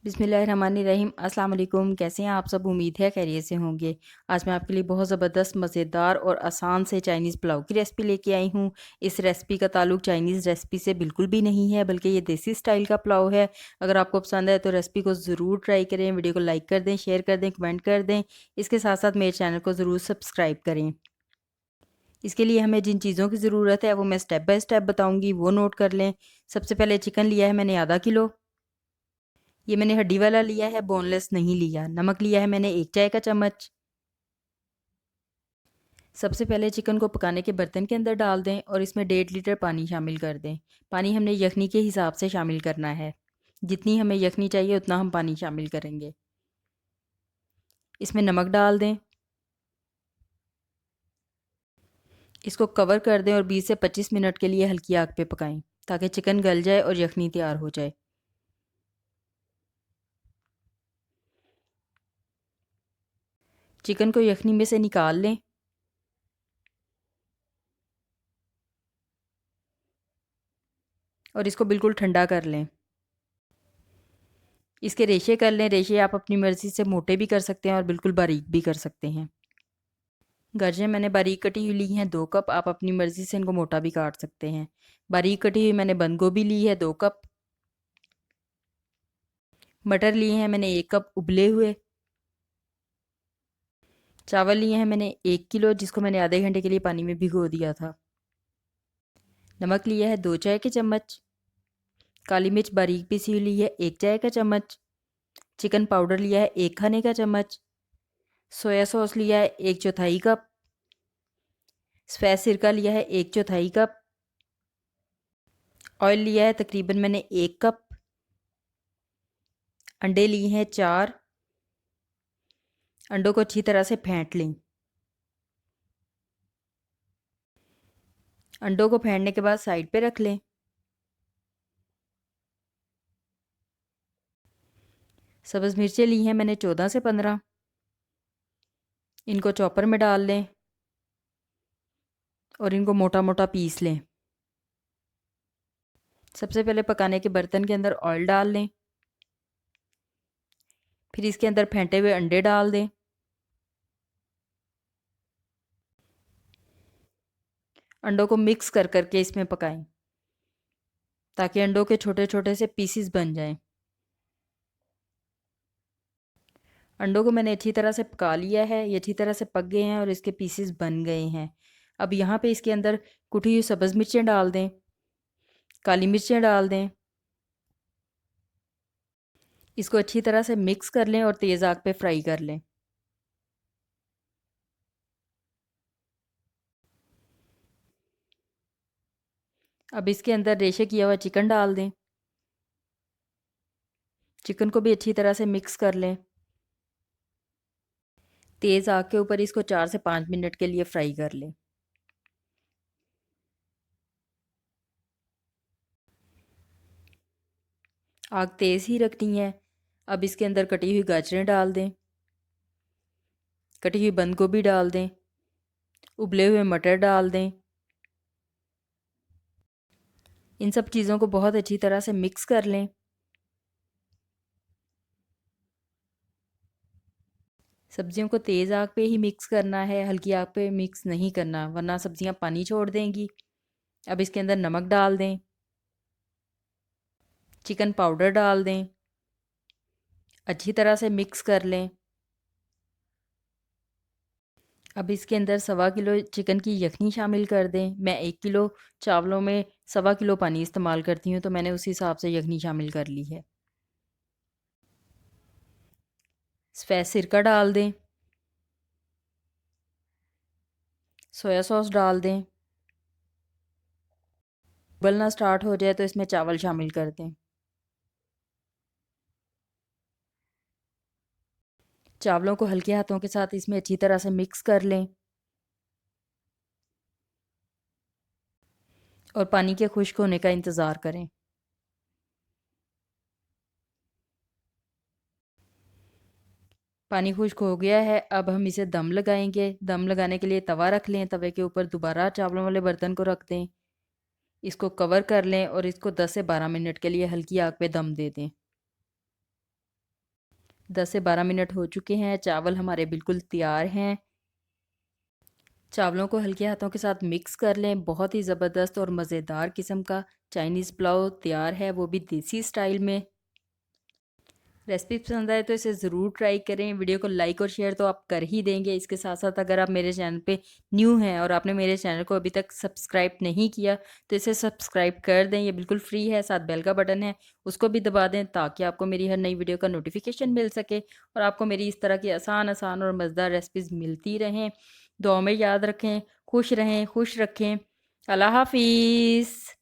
बिस्मिल्लाहिर्रहमानिर्रहीम। अस्सलाम वालेकुम। कैसे हैं आप सब? उम्मीद है खैरियत से होंगे। आज मैं आपके लिए बहुत ज़बरदस्त, मज़ेदार और आसान से चाइनीज़ पुलाव की रेसिपी लेके आई हूँ। इस रेसिपी का ताल्लुक चाइनीज़ रेसिपी से बिल्कुल भी नहीं है, बल्कि ये देसी स्टाइल का पुलाव है। अगर आपको पसंद है तो रेसिपी को ज़रूर ट्राई करें। वीडियो को लाइक कर दें, शेयर कर दें, कमेंट कर दें। इसके साथ साथ मेरे चैनल को ज़रूर सब्सक्राइब करें। इसके लिए हमें जिन चीज़ों की ज़रूरत है वो मैं स्टेप बाय स्टेप बताऊँगी, वो नोट कर लें। सबसे पहले चिकन लिया है मैंने आधा किलो। ये मैंने हड्डी वाला लिया है, बोनलेस नहीं लिया। नमक लिया है मैंने 1 चाय का चम्मच। सबसे पहले चिकन को पकाने के बर्तन के अंदर डाल दें और इसमें 1.5 लीटर पानी शामिल कर दें। पानी हमने यखनी के हिसाब से शामिल करना है। जितनी हमें यखनी चाहिए उतना हम पानी शामिल करेंगे। इसमें नमक डाल दें। इसको कवर कर दें और 20 से 25 मिनट के लिए हल्की आग पे पकाएं ताकि चिकन गल जाए और यखनी तैयार हो जाए। चिकन को यखनी में से निकाल लें। और इसको बिल्कुल ठंडा कर लें। इसके रेशे कर लें। रेशे आप अपनी मर्ज़ी से मोटे भी कर सकते हैं और बिल्कुल बारीक भी कर सकते हैं। गाजरें मैंने बारीक कटी हुई ली हैं 2 कप। आप अपनी मर्ज़ी से इनको मोटा भी काट सकते हैं। बारीक कटी हुई मैंने बंद गोभी ली है 2 कप। मटर लिए हैं मैंने 1 कप उबले हुए। चावल लिए हैं मैंने 1 किलो, जिसको मैंने आधे घंटे के लिए पानी में भिगो दिया था। नमक लिया है 2 चाय के चम्मच। काली मिर्च बारीक पीसी हुई ली है 1 चाय का चम्मच। चिकन पाउडर लिया है 1 खाने का चम्मच। सोया सॉस लिया है 1/4 कप। सफ़ेद सिरका लिया है 1/4 कप। ऑयल लिया है तकरीबन मैंने 1 कप। अंडे लिए हैं 4। अंडों को अच्छी तरह से फेंट लें। अंडों को फेंटने के बाद साइड पे रख लें। सब्ज़ मिर्चें ली हैं मैंने 14 से 15। इनको चॉपर में डाल लें और इनको मोटा मोटा पीस लें। सबसे पहले पकाने के बर्तन के अंदर ऑयल डाल लें। फिर इसके अंदर फेंटे हुए अंडे डाल दें। अंडों को मिक्स कर करके इसमें पकाएं ताकि अंडों के छोटे छोटे से पीसीस बन जाएं। अंडों को मैंने अच्छी तरह से पका लिया है। ये अच्छी तरह से पक गए हैं और इसके पीसीस बन गए हैं। अब यहाँ पे इसके अंदर कुटी हुई सब्ज़ मिर्चें डाल दें। काली मिर्चें डाल दें। इसको अच्छी तरह से मिक्स कर लें और तेज़ आग पे फ्राई कर लें। अब इसके अंदर रेशे किया हुआ चिकन डाल दें। चिकन को भी अच्छी तरह से मिक्स कर लें। तेज़ आग के ऊपर इसको 4 से 5 मिनट के लिए फ्राई कर लें। आग तेज़ ही रखनी है। अब इसके अंदर कटी हुई गाजरें डाल दें। कटी हुई बंद गोभी डाल दें। उबले हुए मटर डाल दें। इन सब चीज़ों को बहुत अच्छी तरह से मिक्स कर लें। सब्जियों को तेज़ आग पे ही मिक्स करना है, हल्की आग पे मिक्स नहीं करना, वरना सब्जियां पानी छोड़ देंगी। अब इसके अंदर नमक डाल दें। चिकन पाउडर डाल दें। अच्छी तरह से मिक्स कर लें। अब इसके अंदर 1.25 किलो चिकन की यखनी शामिल कर दें। मैं 1 किलो चावलों में 1.25 किलो पानी इस्तेमाल करती हूँ, तो मैंने उस हिसाब से यखनी शामिल कर ली है। सफ़ेद सिरका डाल दें। सोया सॉस डाल दें। उबलना स्टार्ट हो जाए तो इसमें चावल शामिल कर दें। चावलों को हल्के हाथों के साथ इसमें अच्छी तरह से मिक्स कर लें और पानी के खुश्क होने का इंतज़ार करें। पानी खुश्क हो गया है। अब हम इसे दम लगाएंगे। दम लगाने के लिए तवा रख लें। तवे के ऊपर दोबारा चावलों वाले बर्तन को रख दें। इसको कवर कर लें और इसको 10 से 12 मिनट के लिए हल्की आग पे दम दे दें। 10 से 12 मिनट हो चुके हैं। चावल हमारे बिल्कुल तैयार हैं। चावलों को हल्के हाथों के साथ मिक्स कर लें। बहुत ही ज़बरदस्त और मज़ेदार किस्म का चाइनीज़ पुलाव तैयार है, वो भी देसी स्टाइल में। रेसिपी पसंद आए तो इसे ज़रूर ट्राई करें। वीडियो को लाइक और शेयर तो आप कर ही देंगे। इसके साथ साथ अगर आप मेरे चैनल पे न्यू हैं और आपने मेरे चैनल को अभी तक सब्सक्राइब नहीं किया तो इसे सब्सक्राइब कर दें। ये बिल्कुल फ्री है, साथ बेल का बटन है उसको भी दबा दें ताकि आपको मेरी हर नई वीडियो का नोटिफिकेशन मिल सके और आपको मेरी इस तरह की आसान आसान और मज़ेदार रेसिपीज़ मिलती रहें। दुआ में याद रखें, खुश रहें, खुश रखें। अल्लाह हाफिज़।